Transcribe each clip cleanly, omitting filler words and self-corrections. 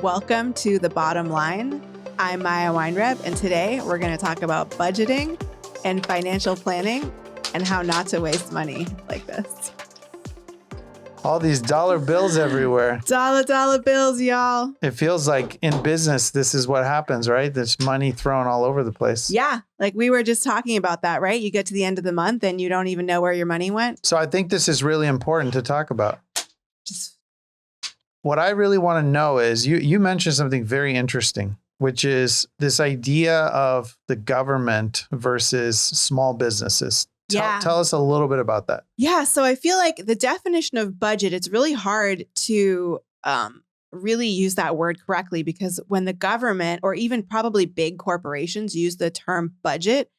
Welcome to The Bottom Line. I'm Maya Weinreb, and today we're going to talk about budgeting and financial planning and how not to waste money like this. All these dollar bills everywhere. Dollar bills, y'all. It feels like in business, this is what happens, right? There's money thrown all over the place. Yeah, like we were just talking about that, right? You get to the end of the month and you don't even know where your money went. So I think this is really important to talk about. Just What I really want to know is you mentioned something very interesting, which is this idea of the government versus small businesses. Tell us a little bit about that. Yeah. So I feel like the definition of budget, it's really hard to really use that word correctly, because when the government or even probably big corporations use the term budget,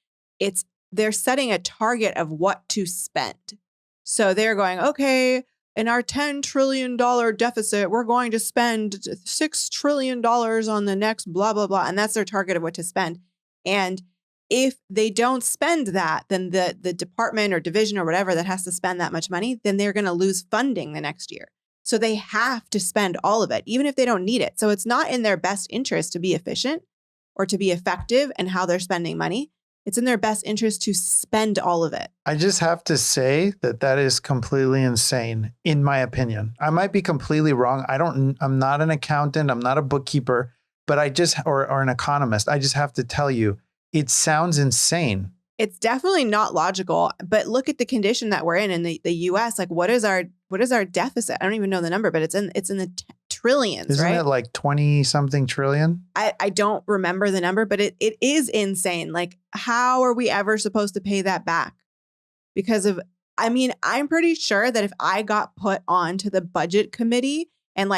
they're setting a target of what to spend. So they're going, okay, in our $10 trillion deficit, we're going to spend $6 trillion on the next blah, blah, blah. And that's their target of what to spend. And if they don't spend that, then the department or division or whatever that has to spend that much money, then they're going to lose funding the next year. So they have to spend all of it, even if they don't need it. So it's not in their best interest to be efficient or to be effective in how they're spending money. It's in their best interest to spend all of it. I just have to say that is completely insane, in my opinion. I might be completely wrong. I'm not an accountant. I'm not a bookkeeper, but or an economist. I just have to tell you, it sounds insane. It's definitely not logical, but look at the condition that we're in the US. Like, what is our deficit? I don't even know the number, but it's in the trillions, Isn't right? it like 20 something trillion? I don't remember the number, but it is insane. Like, how are we ever supposed to pay that back? I'm pretty sure that if I got put onto the budget committee and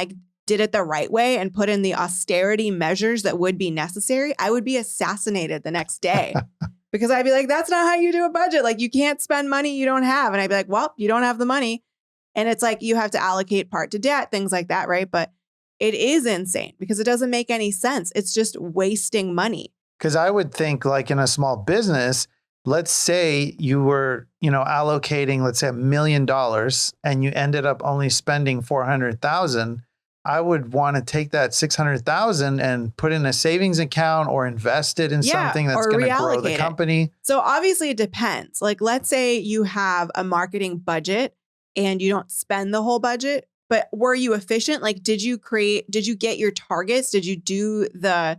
did it the right way and put in the austerity measures that would be necessary, I would be assassinated the next day. Because I'd be like, that's not how you do a budget. Like, you can't spend money you don't have. And I'd be like, well, you don't have the money. And it's like, you have to allocate part to debt, things like that, right? But it is insane because it doesn't make any sense. It's just wasting money. Because I would think, like, in a small business, let's say you were, allocating, let's say $1 million and you ended up only spending 400,000. I would want to take that 600,000 and put in a savings account or invest it in something that's going to grow the company. So obviously it depends. Like, let's say you have a marketing budget and you don't spend the whole budget, but were you efficient? Like, did you get your targets? Did you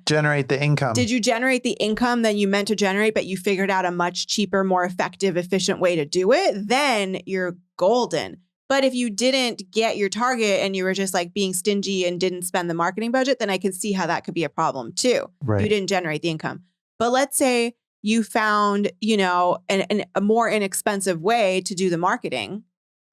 generate the income? Did you generate the income that you meant to generate, but you figured out a much cheaper, more effective, efficient way to do it? Then you're golden. But if you didn't get your target and you were just like being stingy and didn't spend the marketing budget, then I can see how that could be a problem too. Right. You didn't generate the income. But let's say you found, a more inexpensive way to do the marketing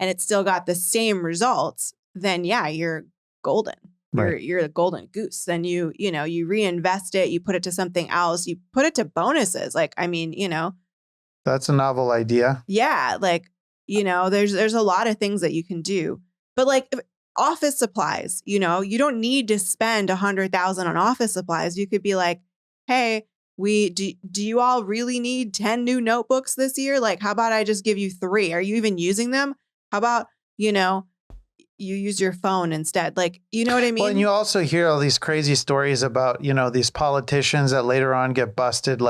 and it still got the same results, then yeah, you're golden. Right. You're the golden goose. Then you reinvest it, you put it to something else, you put it to bonuses. That's a novel idea. Yeah. There's a lot of things that you can do, but office supplies, you don't need to spend 100,000 on office supplies. You could be like, hey, do you all really need 10 new notebooks this year? Like, how about I just give you 3? Are you even using them? How about, you use your phone instead? Like, you know what I mean? Well, and you also hear all these crazy stories about, these politicians that later on get busted,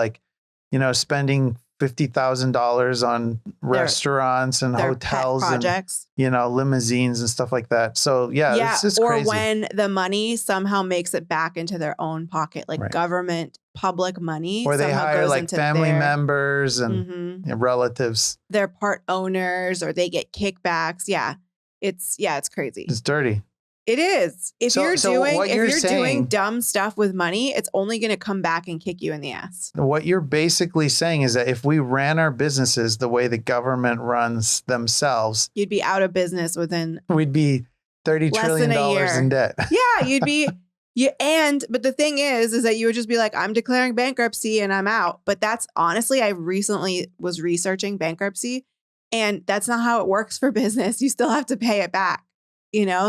spending $50,000 on restaurants and hotels projects, and, limousines and stuff like that. So it's just crazy. Or when the money somehow makes it back into their own pocket, like government, public money. Or they hire family members and relatives. They're part owners or they get kickbacks. Yeah. It's crazy. It's dirty. It is. If you're doing dumb stuff with money, it's only going to come back and kick you in the ass. What you're basically saying is that if we ran our businesses the way the government runs themselves, you'd be out of business we'd be $30 trillion in debt. Yeah, you'd be. But the thing is that you would just be like, I'm declaring bankruptcy and I'm out. But that's honestly, I recently was researching bankruptcy and that's not how it works for business. You still have to pay it back.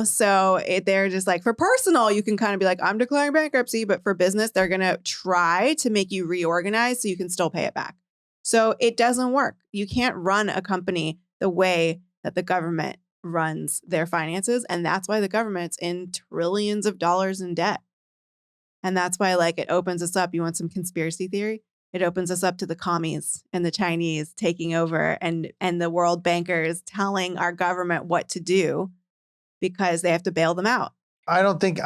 So they're just like, for personal, you can kind of be like, I'm declaring bankruptcy, but for business, they're going to try to make you reorganize so you can still pay it back. So it doesn't work. You can't run a company the way that the government runs their finances. And that's why the government's in trillions of dollars in debt. And that's why like it opens us up. You want some conspiracy theory? It opens us up to the commies and the Chinese taking over and the world bankers telling our government what to do because they have to bail them out. I don't think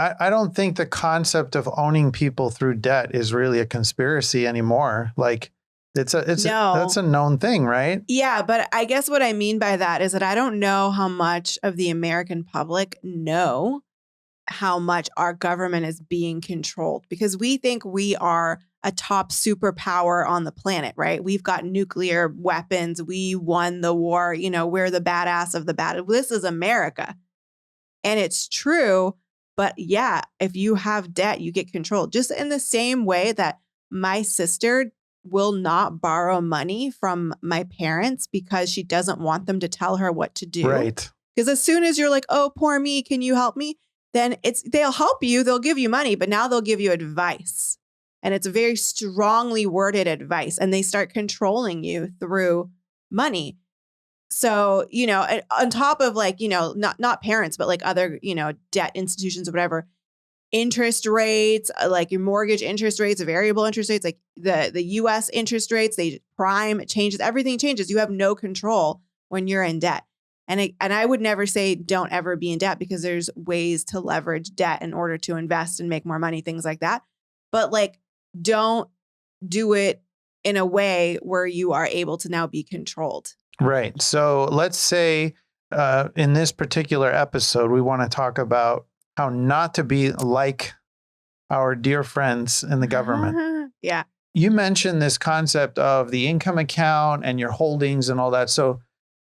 the concept of owning people through debt is really a conspiracy anymore. Like that's No. a known thing, right? Yeah, but I guess what I mean by that is that I don't know how much of the American public know how much our government is being controlled because we think we are a top superpower on the planet, right? We've got nuclear weapons. We won the war. You know, we're the badass of the bad. This is America. And it's true. But yeah, if you have debt, you get controlled. Just in the same way that my sister will not borrow money from my parents because she doesn't want them to tell her what to do. Right. Because as soon as you're like, oh, poor me, can you help me? Then they'll help you, they'll give you money, but now they'll give you advice. And it's very strongly worded advice. And they start controlling you through money. So, you know, on top of like, you know, not parents, but like other, you know, debt institutions or whatever, interest rates, like your mortgage interest rates, variable interest rates, like the US interest rates, they prime, it changes, everything changes. You have no control when you're in debt. And I would never say don't ever be in debt because there's ways to leverage debt in order to invest and make more money, things like that. But like, don't do it in a way where you are able to now be controlled. Right. So let's say in this particular episode, we want to talk about how not to be like our dear friends in the government. Yeah. You mentioned this concept of the income account and your holdings and all that. So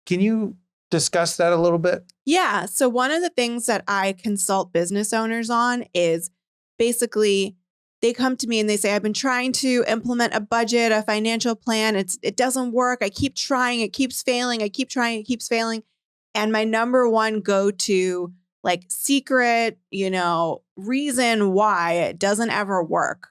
can you discuss that a little bit? Yeah. So one of the things that I consult business owners on is basically they come to me and they say, I've been trying to implement a budget, a financial plan. It doesn't work. I keep trying. It keeps failing. I keep trying. It keeps failing. And my number one go-to like secret, you know, reason why it doesn't ever work.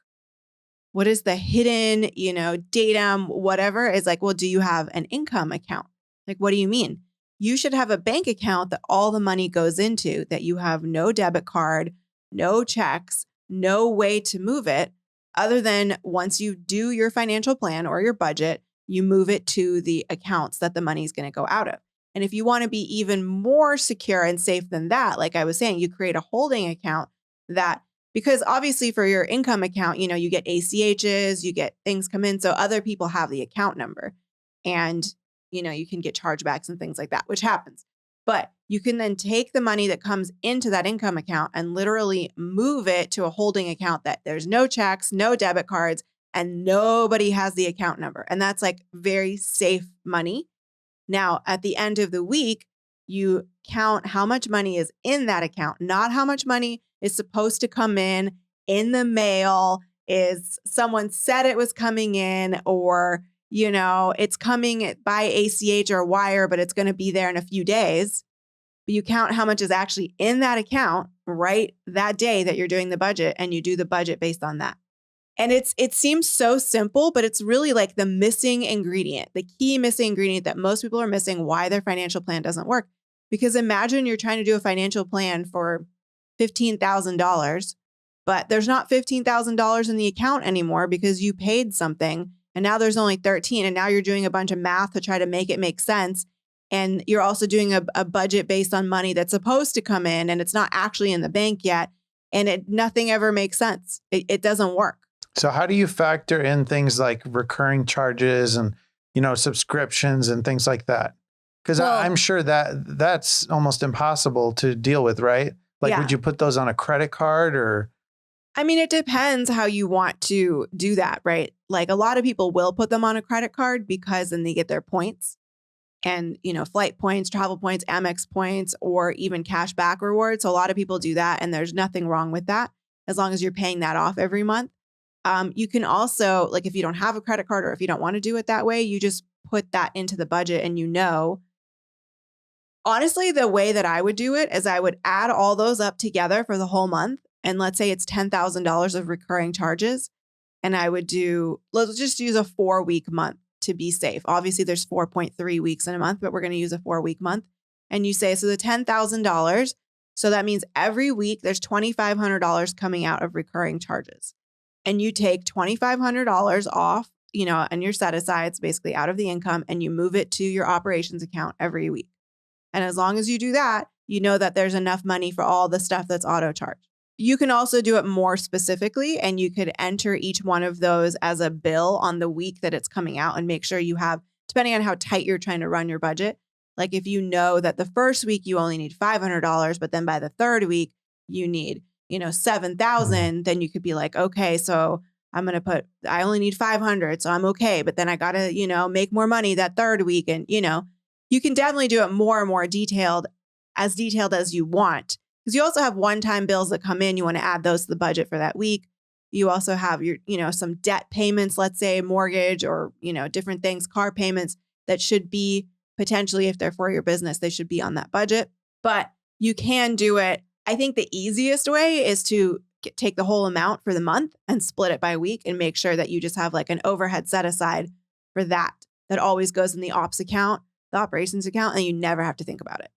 What is the hidden, you know, datum, whatever is like, well, do you have an income account? Like, what do you mean? You should have a bank account that all the money goes into, that you have no debit card, no checks, no way to move it other than once you do your financial plan or your budget, you move it to the accounts that the money is going to go out of. And if you want to be even more secure and safe than that, like I was saying, you create a holding account that, because obviously for your income account, you know, you get ACHs, you get things come in. So other people have the account number and, you know, you can get chargebacks and things like that, which happens. But you can then take the money that comes into that income account and literally move it to a holding account that there's no checks, no debit cards, and nobody has the account number. And that's like very safe money. Now, at the end of the week, you count how much money is in that account, not how much money is supposed to come in the mail, is someone said it was coming in, or, you know, it's coming by ACH or wire, but it's going to be there in a few days. But you count how much is actually in that account right that day that you're doing the budget, and you do the budget based on that. And it seems so simple, but it's really like the missing ingredient, the key missing ingredient that most people are missing why their financial plan doesn't work. Because imagine you're trying to do a financial plan for $15,000, but there's not $15,000 in the account anymore because you paid something and now there's only 13. And now you're doing a bunch of math to try to make it make sense. And you're also doing a budget based on money that's supposed to come in and it's not actually in the bank yet. And nothing ever makes sense. It doesn't work. So how do you factor in things like recurring charges and, you know, subscriptions and things like that? Because I'm sure that that's almost impossible to deal with, right? Like, would you put those on a credit card or? I mean, it depends how you want to do that, right? Like a lot of people will put them on a credit card because then they get their points and, you know, flight points, travel points, Amex points, or even cash back rewards. So a lot of people do that and there's nothing wrong with that as long as you're paying that off every month. You can also, like if you don't have a credit card or if you don't want to do it that way, you just put that into the budget and you know. Honestly, the way that I would do it is I would add all those up together for the whole month. And let's say it's $10,000 of recurring charges. And I would let's just use a 4-week month to be safe. Obviously, there's 4.3 weeks in a month, but we're going to use a 4-week month. And you say, so the $10,000 So that means every week there's $2,500 coming out of recurring charges. And you take $2,500 off, and your set asides basically out of the income, and you move it to your operations account every week. And as long as you do that, you know that there's enough money for all the stuff that's auto charged. You can also do it more specifically, and you could enter each one of those as a bill on the week that it's coming out and make sure you have, depending on how tight you're trying to run your budget. Like if you know that the first week you only need $500, but then by the third week you need, 7,000, then you could be like, okay, so I only need 500, so I'm okay. But then I got to, make more money that third week. And, you can definitely do it more and more detailed as you want. Because you also have one-time bills that come in. You want to add those to the budget for that week. You also have your, some debt payments, let's say mortgage or, different things, car payments that should be potentially, if they're for your business, they should be on that budget. But you can do it. I think the easiest way is to take the whole amount for the month and split it by week and make sure that you just have like an overhead set aside for that always goes in the ops account, the operations account, and you never have to think about it.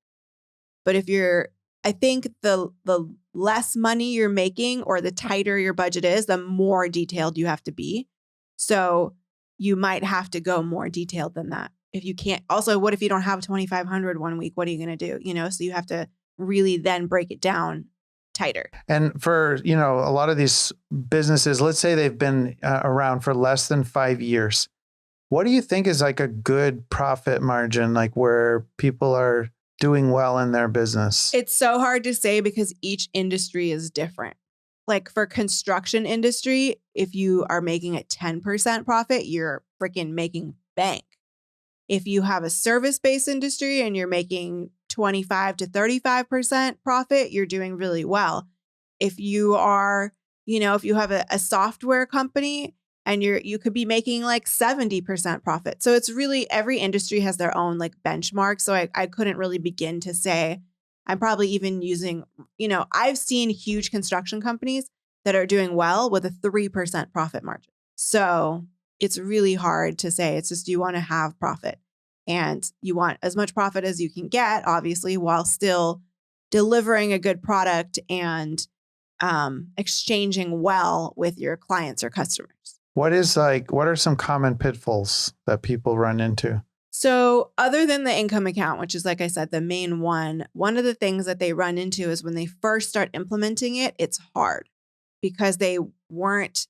But I think the less money you're making or the tighter your budget is, the more detailed you have to be. So you might have to go more detailed than that. If you can't, also, what if you don't have 2,500 one week? What are you going to do? So you have to really then break it down tighter. And for, a lot of these businesses, let's say they've been around for less than 5 years. What do you think is like a good profit margin, like where people are doing well in their business? It's so hard to say because each industry is different. Like for construction industry, if you are making a 10% profit, you're freaking making bank. If you have a service-based industry and you're making 25 to 35% profit, you're doing really well. If you are, if you have a software company and you could be making like 70% profit. So it's really, every industry has their own like benchmark. So I couldn't really begin to say. I'm probably even using, I've seen huge construction companies that are doing well with a 3% profit margin. So it's really hard to say. It's just, you want to have profit and you want as much profit as you can get, obviously, while still delivering a good product and exchanging well with your clients or customers. What are some common pitfalls that people run into? So other than the income account, which is, like I said, the main one of the things that they run into is when they first start implementing it, it's hard because they weren't,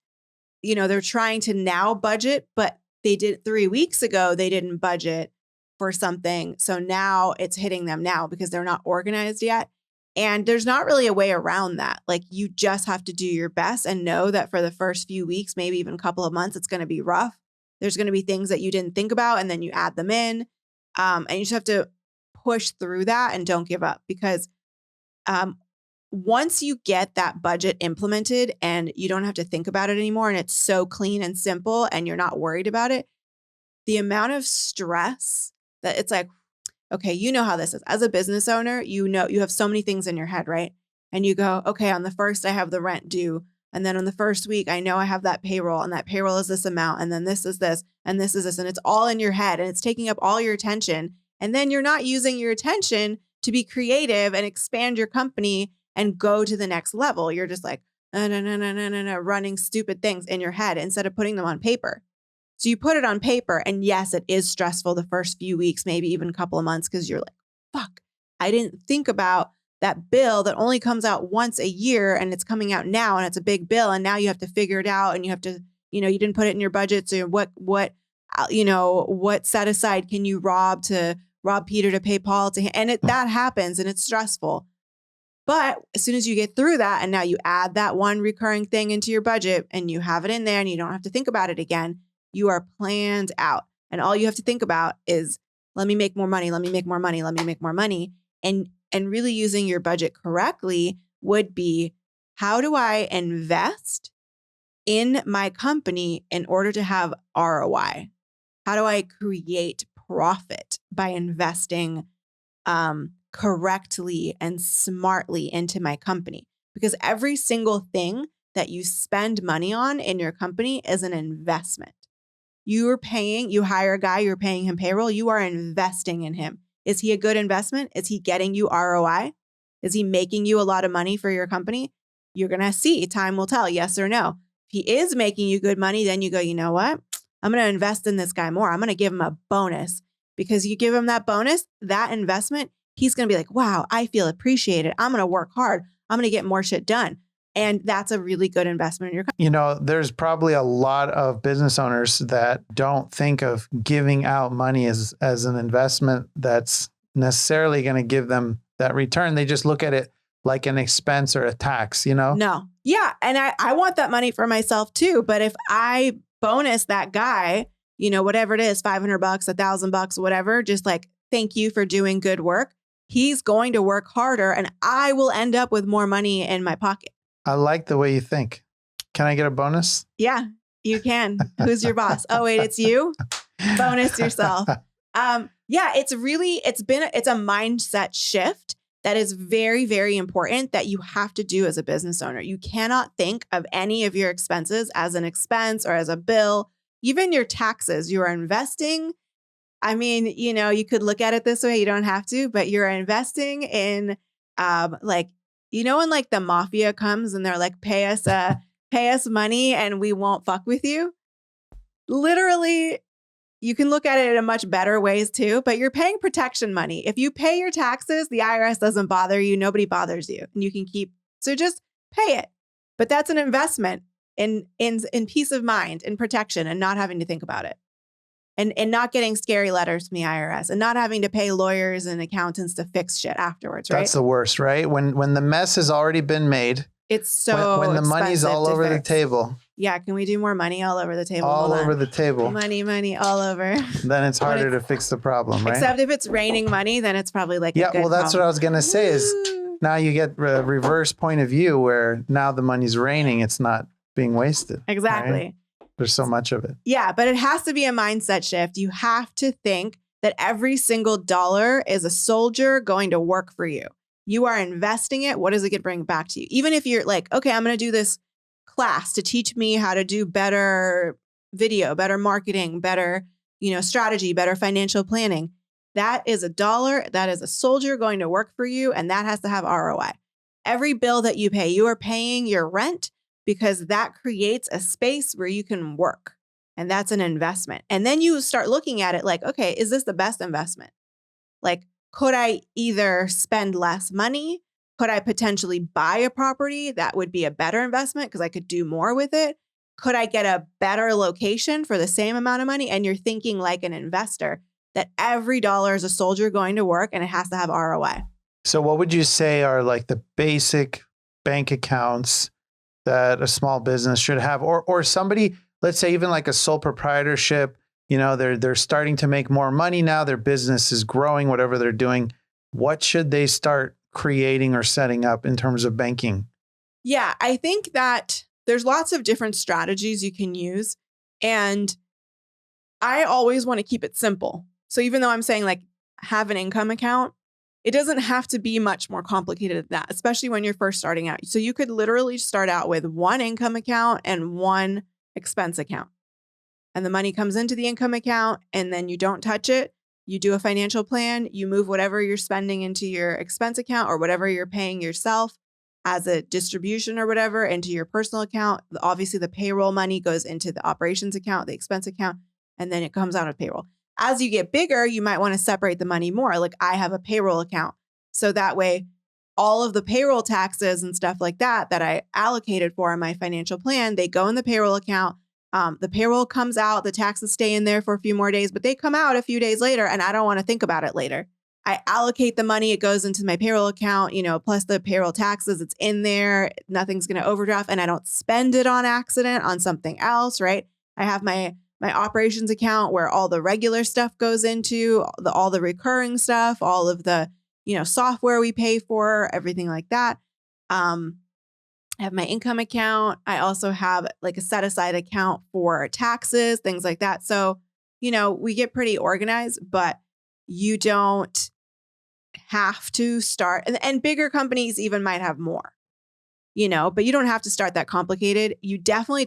they're trying to now budget, but they did 3 weeks ago, they didn't budget for something. So now it's hitting them now because they're not organized yet. And there's not really a way around that. Like you just have to do your best and know that for the first few weeks, maybe even a couple of months, it's going to be rough. There's going to be things that you didn't think about and then you add them in. And you just have to push through that and don't give up because once you get that budget implemented and you don't have to think about it anymore and it's so clean and simple and you're not worried about it, the amount of stress that it's like, okay, you know how this is. As a business owner, you have so many things in your head, right? And you go, okay, on the first, I have the rent due. And then on the first week, I know I have that payroll and that payroll is this amount. And then this is this and this is this. And it's all in your head and it's taking up all your attention. And then you're not using your attention to be creative and expand your company and go to the next level. You're just like, no, running stupid things in your head instead of putting them on paper. So you put it on paper and yes, it is stressful the first few weeks, maybe even a couple of months because you're like, fuck, I didn't think about that bill that only comes out once a year and it's coming out now and it's a big bill. And now you have to figure it out and you have to, you didn't put it in your budget. So what set aside can you rob Peter to pay Paul that happens and it's stressful. But as soon as you get through that and now you add that one recurring thing into your budget and you have it in there and you don't have to think about it again, you are planned out. And all you have to think about is, let me make more money. Let me make more money. Let me make more money. And really using your budget correctly would be, how do I invest in my company in order to have ROI? How do I create profit by investing correctly and smartly into my company? Because every single thing that you spend money on in your company is an investment. You hire a guy, you're paying him payroll, you are investing in him. Is he a good investment? Is he getting you ROI? Is he making you a lot of money for your company? You're going to see. Time will tell, yes or no. If he is making you good money, then you go, you know what? I'm going to invest in this guy more. I'm going to give him a bonus, because you give him that bonus, that investment, he's going to be like, wow, I feel appreciated. I'm going to work hard. I'm going to get more shit done. And that's a really good investment in your company. You know, there's probably a lot of business owners that don't think of giving out money as an investment that's necessarily going to give them that return. They just look at it like an expense or a tax, you know? No. Yeah. And I want that money for myself too. But if I bonus that guy, you know, whatever it is, $500, $1,000, whatever, just like, thank you for doing good work. He's going to work harder and I will end up with more money in my pocket. I like the way you think. Can I get a bonus? Yeah, you can. Who's your boss? Oh, wait, it's you? Bonus yourself. Yeah, it's a mindset shift that is very, very important that you have to do as a business owner. You cannot think of any of your expenses as an expense or as a bill. Even your taxes, you are investing. I mean, you know, you could look at it this way. You don't have to, but you're investing in like, you know, when like the mafia comes and they're like, pay us money and we won't fuck with you. Literally, you can look at it in much better ways too, but you're paying protection money. If you pay your taxes, the IRS doesn't bother you. Nobody bothers you and you can so just pay it. But that's an investment in peace of mind and protection and not having to think about it. And not getting scary letters from the IRS and not having to pay lawyers and accountants to fix shit afterwards, right? That's the worst, right? When the mess has already been made. It's so when the money's all over the table. Yeah, can we do more money all over the table? All over the table. Money all over. Then it's harder to fix the problem, right? Except if it's raining money, then it's probably like yeah. Well, that's what I was gonna say. Is now you get a reverse point of view where now the money's raining, it's not being wasted. Exactly. Right? There's so much of it. Yeah, but it has to be a mindset shift. You have to think that every single dollar is a soldier going to work for you. You are investing it. What is it going to bring back to you? Even if you're like, okay, I'm going to do this class to teach me how to do better video, better marketing, better, strategy, better financial planning. That is a dollar. That is a soldier going to work for you. And that has to have ROI. Every bill that you pay, you are paying your rent because that creates a space where you can work. And that's an investment. And then you start looking at it like, okay, is this the best investment? Like, could I either spend less money? Could I potentially buy a property that would be a better investment because I could do more with it? Could I get a better location for the same amount of money? And you're thinking like an investor that every dollar is a soldier going to work and it has to have ROI. So what would you say are like the basic bank accounts that a small business should have, or somebody, let's say even like a sole proprietorship, they're starting to make more money now, their business is growing, whatever they're doing. What should they start creating or setting up in terms of banking? Yeah, I think that there's lots of different strategies you can use. And I always want to keep it simple. So even though I'm saying like have an income account, it doesn't have to be much more complicated than that, especially when you're first starting out. So you could literally start out with one income account and one expense account. And the money comes into the income account and then you don't touch it. You do a financial plan. You move whatever you're spending into your expense account or whatever you're paying yourself as a distribution or whatever into your personal account. Obviously, the payroll money goes into the operations account, the expense account, and then it comes out of payroll. As you get bigger, you might want to separate the money more. Like I have a payroll account. So that way, all of the payroll taxes and stuff like that I allocated for in my financial plan, they go in the payroll account. The payroll comes out, the taxes stay in there for a few more days, but they come out a few days later and I don't want to think about it later. I allocate the money, it goes into my payroll account, plus the payroll taxes, it's in there, nothing's going to overdraft and I don't spend it on accident on something else, right? I have my operations account where all the regular stuff goes into, all the recurring stuff, all of the, software we pay for, everything like that. I have my income account. I also have like a set aside account for taxes, things like that. So, we get pretty organized, but you don't have to start, and bigger companies even might have more, but you don't have to start that complicated. You definitely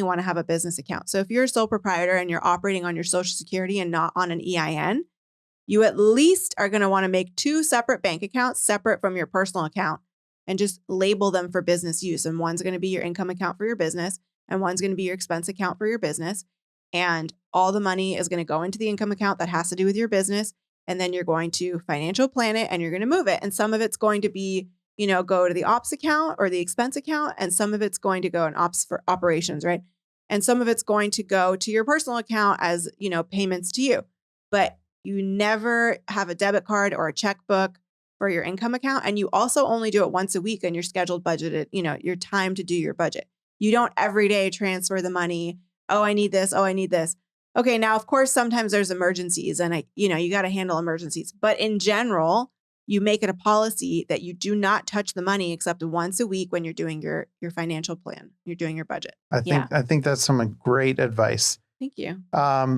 want to have a business account. So if you're a sole proprietor and you're operating on your Social Security and not on an EIN, you at least are going to want to make 2 separate bank accounts separate from your personal account and just label them for business use. And one's going to be your income account for your business, and one's going to be your expense account for your business. And all the money is going to go into the income account that has to do with your business. And then you're going to financial plan it and you're going to move it. And some of it's going to be, go to the ops account or the expense account. And some of it's going to go in ops for operations, right? And some of it's going to go to your personal account as, payments to you. But you never have a debit card or a checkbook for your income account. And you also only do it once a week on your scheduled budgeted, your time to do your budget. You don't every day transfer the money. Oh, I need this. Oh, I need this. Okay. Now, of course, sometimes there's emergencies and you got to handle emergencies. But in general, you make it a policy that you do not touch the money except once a week when you're doing your financial plan. You're doing your budget. I think that's some great advice. Thank you.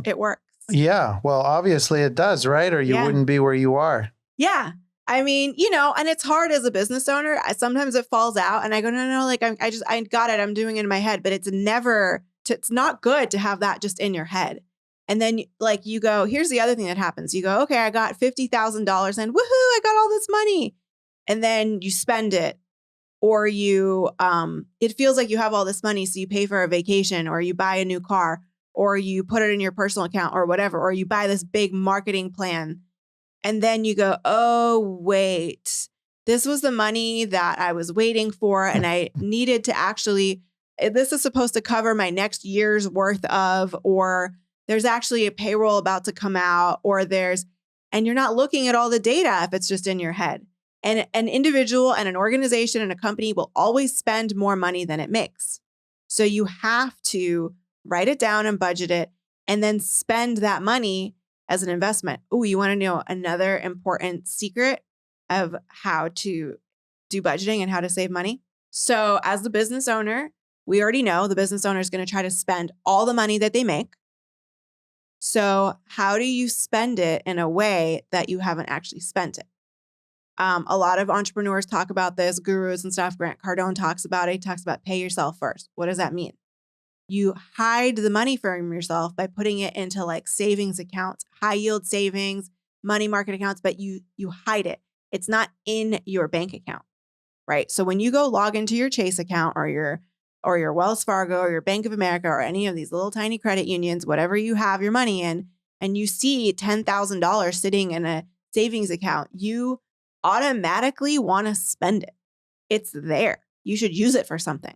It works. Yeah. Well, obviously it does, right? Or you wouldn't be where you are. Yeah. I mean, and it's hard as a business owner. Sometimes it falls out and I go, no, like I got it. I'm doing it in my head, but it's not good to have that just in your head. And then like you go, here's the other thing that happens. You go, okay, I got $50,000 and woohoo, I got all this money. And then you spend it, or it feels like you have all this money. So you pay for a vacation, or you buy a new car, or you put it in your personal account or whatever, or you buy this big marketing plan. And then you go, oh, wait, this was the money that I was waiting for. And I needed to this is supposed to cover my next year's worth of, or there's actually a payroll about to come out, and you're not looking at all the data if it's just in your head. And an individual and an organization and a company will always spend more money than it makes. So you have to write it down and budget it and then spend that money as an investment. Oh, you want to know another important secret of how to do budgeting and how to save money? So as the business owner, we already know the business owner is going to try to spend all the money that they make. So how do you spend it in a way that you haven't actually spent it? A lot of entrepreneurs talk about this, gurus and stuff. Grant Cardone talks about it. He talks about pay yourself first. What does that mean? You hide the money from yourself by putting it into like savings accounts, high yield savings, money market accounts, but you hide it. It's not in your bank account, right? So when you go log into your Chase account or your Wells Fargo or your Bank of America or any of these little tiny credit unions, whatever you have your money in, and you see $10,000 sitting in a savings account, you automatically want to spend it. It's there. You should use it for something.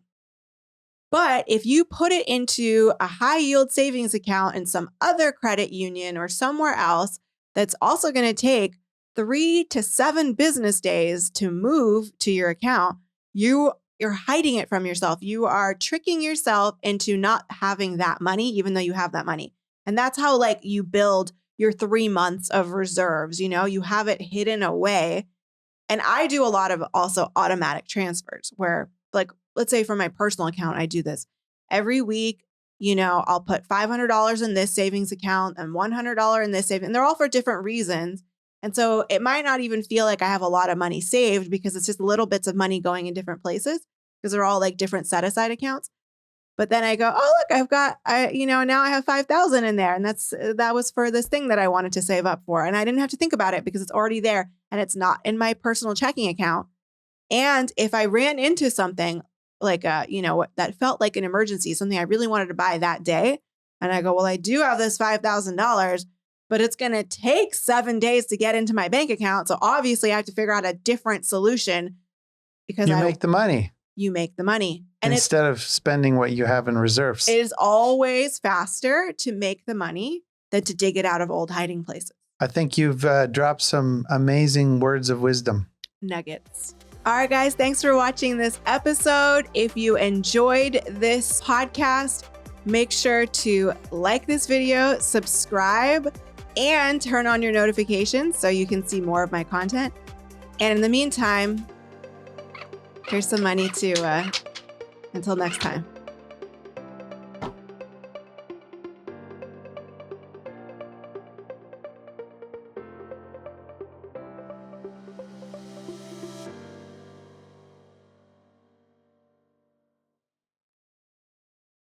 But if you put it into a high yield savings account in some other credit union or somewhere else, that's also going to take 3 to 7 business days to move to your account, you're hiding it from yourself. You are tricking yourself into not having that money, even though you have that money. And that's how like you build your 3 months of reserves. You have it hidden away. And I do a lot of also automatic transfers where, like, let's say for my personal account, I do this every week. I'll put $500 in this savings account and $100 in this savings. And they're all for different reasons. And so it might not even feel like I have a lot of money saved because it's just little bits of money going in different places because they're all like different set aside accounts. But then I go, oh, look, now I have 5,000 in there. And that was for this thing that I wanted to save up for. And I didn't have to think about it because it's already there and it's not in my personal checking account. And if I ran into something like, that felt like an emergency, something I really wanted to buy that day, and I go, well, I do have this $5,000, but it's going to take 7 days to get into my bank account. So obviously I have to figure out a different solution because you make the money. You make the money. And instead of spending what you have in reserves. It is always faster to make the money than to dig it out of old hiding places. I think you've dropped some amazing words of wisdom. Nuggets. All right, guys, thanks for watching this episode. If you enjoyed this podcast, make sure to like this video, subscribe, and turn on your notifications so you can see more of my content. And in the meantime, here's some money to, until next time.